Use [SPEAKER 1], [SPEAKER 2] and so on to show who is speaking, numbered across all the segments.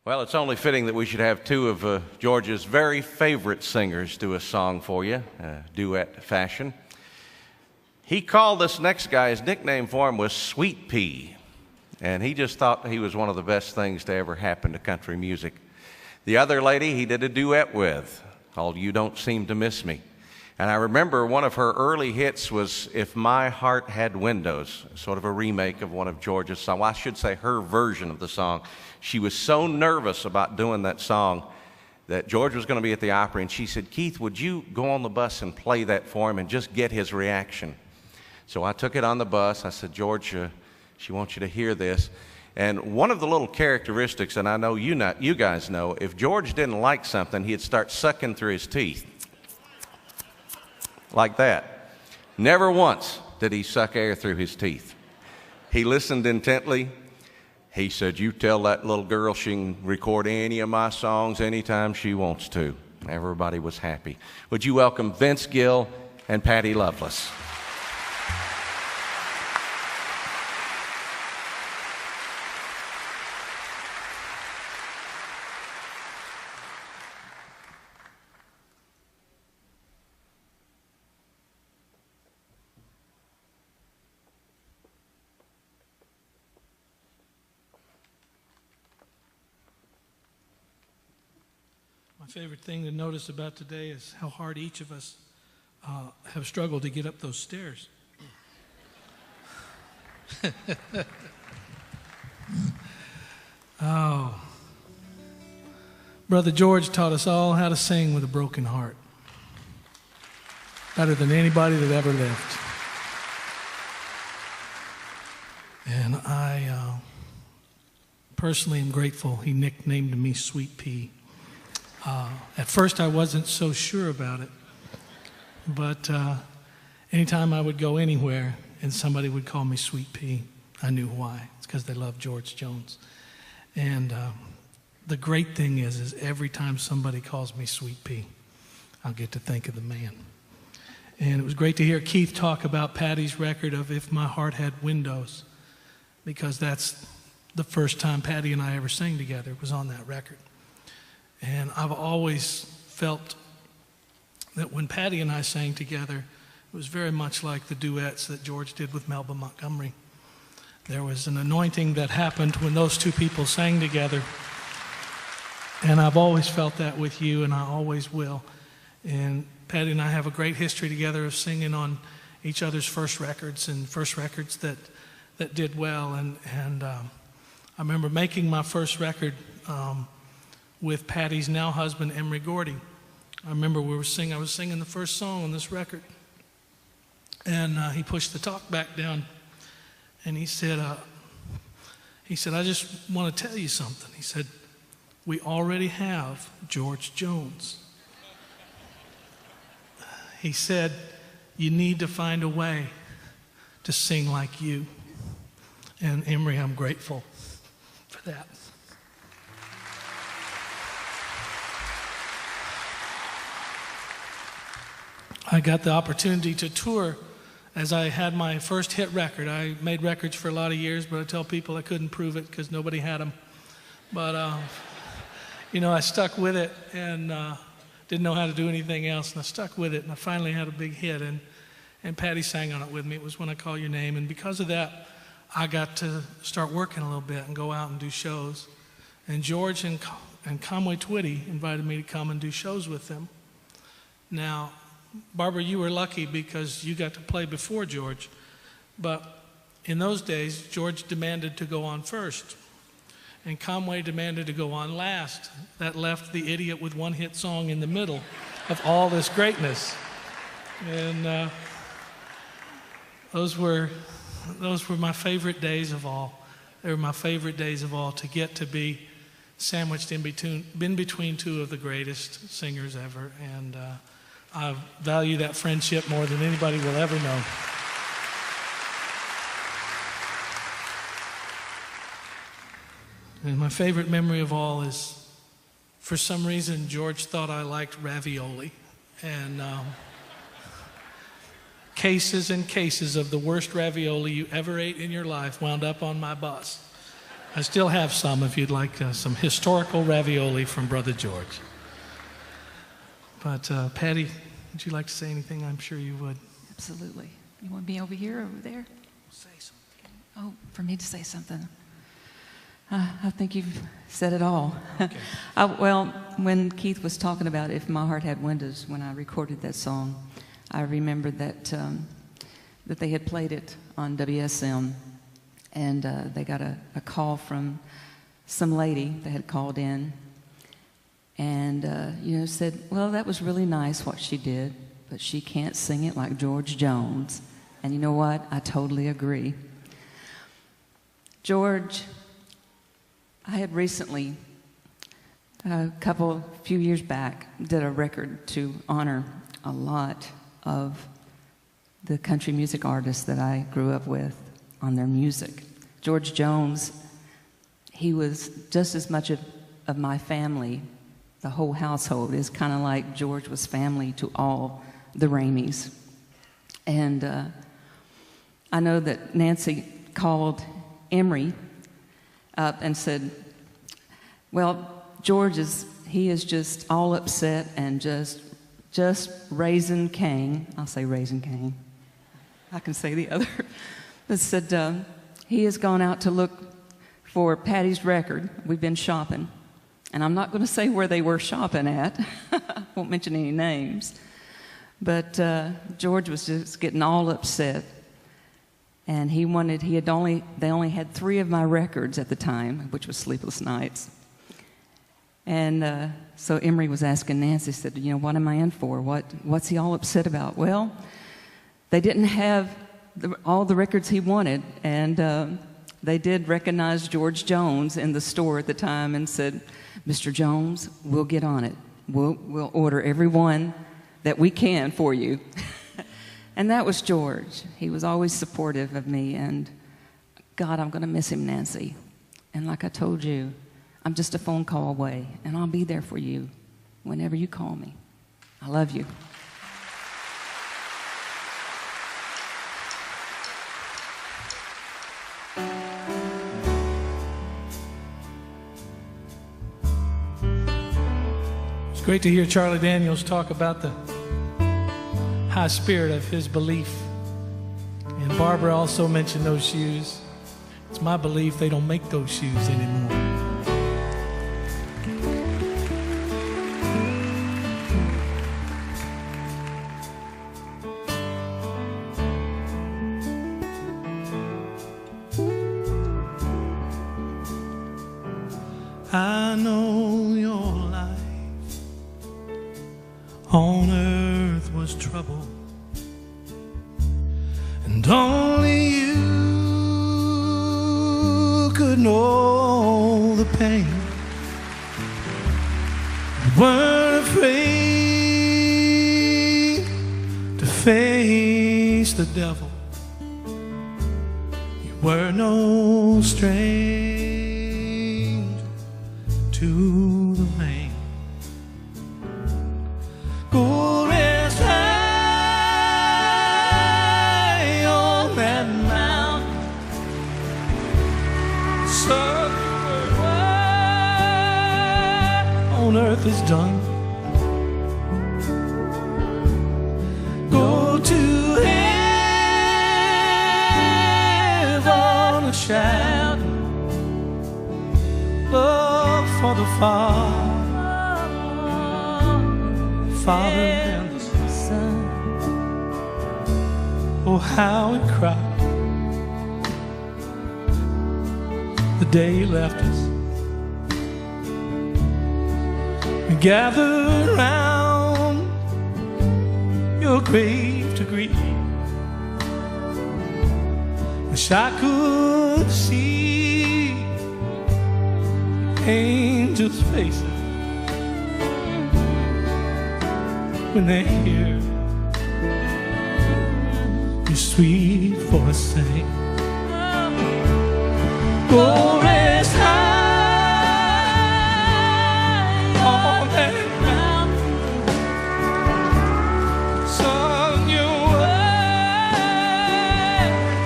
[SPEAKER 1] Well, it's only fitting that we should have two of George's very favorite singers do a song for you, duet fashion. He called this next guy, his nickname for him was Sweet Pea, and he just thought he was one of the best things to ever happen to country music. The other lady he did a duet with called You Don't Seem to Miss Me. And I remember one of her early hits was If My Heart Had Windows, sort of a remake of one of George's songs. Well, I should say her version of the song. She was so nervous about doing that song that George was going to be at the Opry, and she said, Keith, would you go on the bus and play that for him and just get his reaction? So I took it on the bus. I said, George, she wants you to hear this. And one of the little characteristics, and I know you guys know, if George didn't like something, he'd start sucking through his teeth. Like that. Never once did he suck air through his teeth. He listened intently. He said, you tell that little girl she can record any of my songs anytime she wants to. Everybody was happy. Would you welcome Vince Gill and Patty Loveless?
[SPEAKER 2] My favorite thing to notice about today is how hard each of us have struggled to get up those stairs. Oh. Brother George taught us all how to sing with a broken heart. Better than anybody that ever lived. And I personally am grateful he nicknamed me Sweet Pea. At first I wasn't so sure about it, but anytime I would go anywhere and somebody would call me Sweet Pea, I knew why. It's because they love George Jones. And the great thing is every time somebody calls me Sweet Pea, I'll get to think of the man. And it was great to hear Keith talk about Patty's record of If My Heart Had Windows, because that's the first time Patty and I ever sang together. It was on that record. And I've always felt that when Patty and I sang together, it was very much like the duets that George did with Melba Montgomery. There was an anointing that happened when those two people sang together. And I've always felt that with you, and I always will. And Patty and I have a great history together of singing on each other's first records and first records that did well. And I remember making my first record with Patty's now husband, Emery Gordy. I remember I was singing the first song on this record. And he pushed the talk back down. And he said, I just want to tell you something. He said, we already have George Jones. He said, you need to find a way to sing like you. And Emery, I'm grateful for that. I got the opportunity to tour as I had my first hit record. I made records for a lot of years, but I tell people I couldn't prove it because nobody had them. But, I stuck with it and didn't know how to do anything else, and I stuck with it, and I finally had a big hit, and Patty sang on it with me. It was When I Call Your Name, and because of that, I got to start working a little bit and go out and do shows. And George and Conway Twitty invited me to come and do shows with them. Now, Barbara, you were lucky because you got to play before George, but in those days, George demanded to go on first, and Conway demanded to go on last. That left the idiot with one hit song in the middle of all this greatness. And those were my favorite days of all. They were my favorite days of all, to get to be sandwiched in between two of the greatest singers ever. And I value that friendship more than anybody will ever know. And my favorite memory of all is, for some reason, George thought I liked ravioli. And cases and cases of the worst ravioli you ever ate in your life wound up on my bus. I still have some if you'd like some historical ravioli from Brother George. But Patty, would you like to say anything? I'm sure you would.
[SPEAKER 3] Absolutely. You want me over here or over there?
[SPEAKER 2] Say something.
[SPEAKER 3] Oh, for me to say something. I think you've said it all.
[SPEAKER 2] Okay.
[SPEAKER 3] Well, when Keith was talking about If My Heart Had Windows, when I recorded that song, I remembered that that they had played it on WSM, and they got a call from some lady that had called in, and said, well, that was really nice what she did, but she can't sing it like George Jones. And you know what? I totally agree. George, I had recently, few years back, did a record to honor a lot of the country music artists that I grew up with on their music. George Jones, he was just as much of my family. The whole household is kind of like George was family to all the Ramies. And I know that Nancy called Emery up and said, well, George is just all upset and just raising Cain. I'll say raising Cain. I can say the other. But said he has gone out to look for Patty's record. We've been shopping. And I'm not going to say where they were shopping at. I won't mention any names. But George was just getting all upset. And they only had 3 of my records at the time, which was Sleepless Nights. And so Emery was asking Nancy, said, what am I in for? What's he all upset about? Well, they didn't have all the records he wanted, and they did recognize George Jones in the store at the time and said, Mr. Jones, we'll get on it. We'll order every one that we can for you. And that was George. He was always supportive of me, and God, I'm going to miss him, Nancy. And like I told you, I'm just a phone call away, and I'll be there for you whenever you call me. I love you.
[SPEAKER 2] It's great to hear Charlie Daniels talk about the high spirit of his belief. And Barbara also mentioned those shoes. It's my belief they don't make those shoes anymore. I know your life on earth was trouble, and only you could know the pain. You weren't afraid to face the devil. You were no stranger to the rain. Go rest high on that mountain. Somewhere on earth is done. Go to heaven and shout love for the Father and the Son. Oh, how he cried the day he left us. We gathered round your grave to grieve. Wish I could see angels' faces when they hear your sweet voice sing. Go rest high on that mountain. Son, your work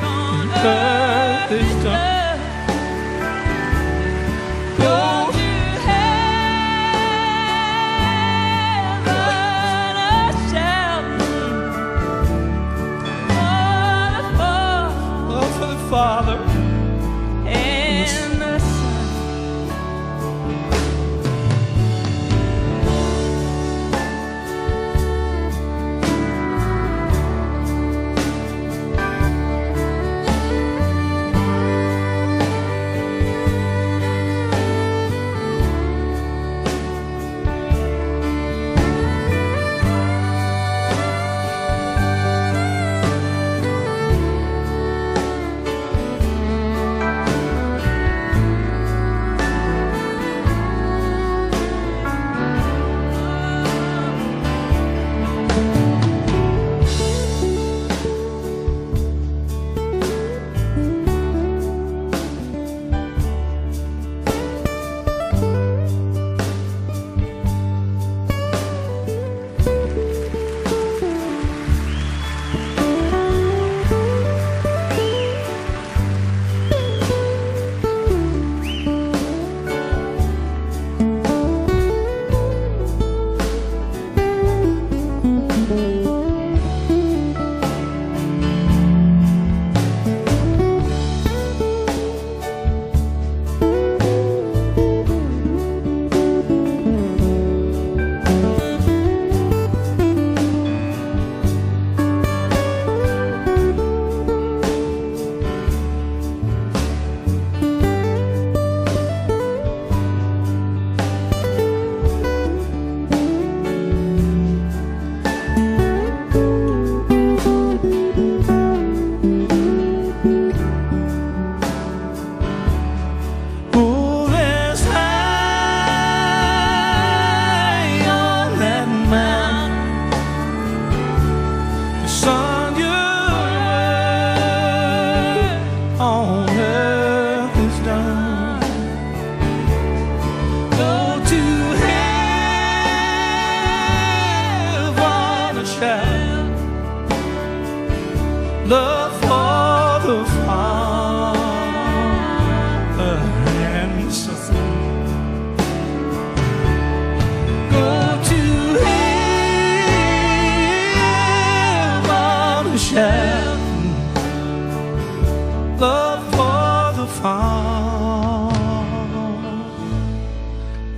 [SPEAKER 2] on earth is done.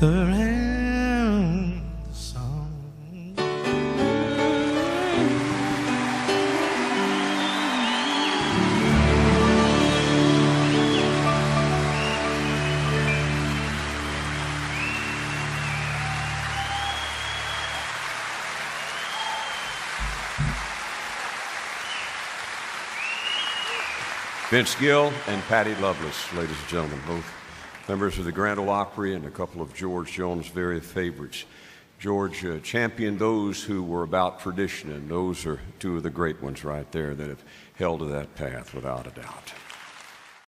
[SPEAKER 2] around the sun.
[SPEAKER 4] Vince Gill and Patty Loveless, ladies and gentlemen, both members of the Grand Ole Opry and a couple of George Jones' very favorites. George championed those who were about tradition, and those are two of the great ones right there that have held to that path without a doubt.